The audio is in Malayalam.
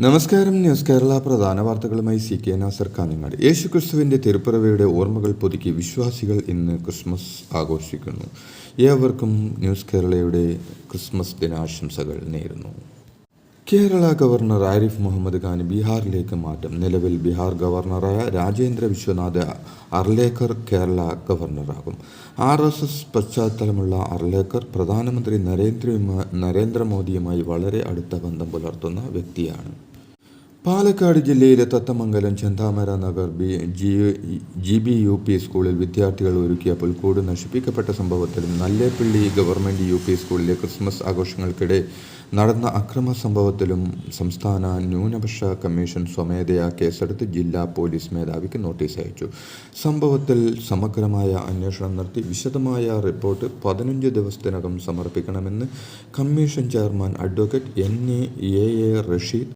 നമസ്കാരം. ന്യൂസ് കേരള പ്രധാന വാർത്തകളുമായി സി കെ നാസർ കാഞ്ഞങ്ങാട്. യേശുക്രിസ്തുവിൻ്റെ തിരുപ്പിറവിയുടെ ഓർമ്മകൾ പുതുക്കി വിശ്വാസികൾ ഇന്ന് ക്രിസ്മസ് ആഘോഷിക്കുന്നു. ഏവർക്കും ന്യൂസ് കേരളയുടെ ക്രിസ്മസ് ദിനാശംസകൾ നേരുന്നു. കേരള ഗവർണർ ആരിഫ് മുഹമ്മദ് ഖാന് ബീഹാറിലേക്ക് മാറ്റം. നിലവിൽ ബീഹാർ ഗവർണറായ രാജേന്ദ്ര വിശ്വനാഥ് അർലേക്കർ കേരള ഗവർണറാകും. RSS പശ്ചാത്തലമുള്ള അർലേക്കർ പ്രധാനമന്ത്രി നരേന്ദ്രമോദിയുമായി വളരെ അടുത്ത ബന്ധം പുലർത്തുന്ന വ്യക്തിയാണ്. പാലക്കാട് ജില്ലയിലെ തത്തമംഗലം ചെന്താമര നഗർ GB UP സ്കൂളിൽ വിദ്യാർത്ഥികൾ ഒരുക്കിയ പുൽക്കൂട് നശിപ്പിക്കപ്പെട്ട സംഭവത്തിലും നല്ലേപ്പിള്ളി ഗവൺമെൻറ് UP സ്കൂളിലെ ക്രിസ്മസ് ആഘോഷങ്ങൾക്കിടെ നടന്ന അക്രമ സംഭവത്തിലും സംസ്ഥാന ന്യൂനപക്ഷ കമ്മീഷൻ സ്വമേധയാ കേസെടുത്ത് ജില്ലാ പോലീസ് മേധാവിക്ക് നോട്ടീസ് അയച്ചു. സംഭവത്തിൽ സമഗ്രമായ അന്വേഷണം നടത്തി വിശദമായ റിപ്പോർട്ട് 15 ദിവസത്തിനകം സമർപ്പിക്കണമെന്ന് commission chairman advocate NA Rasheed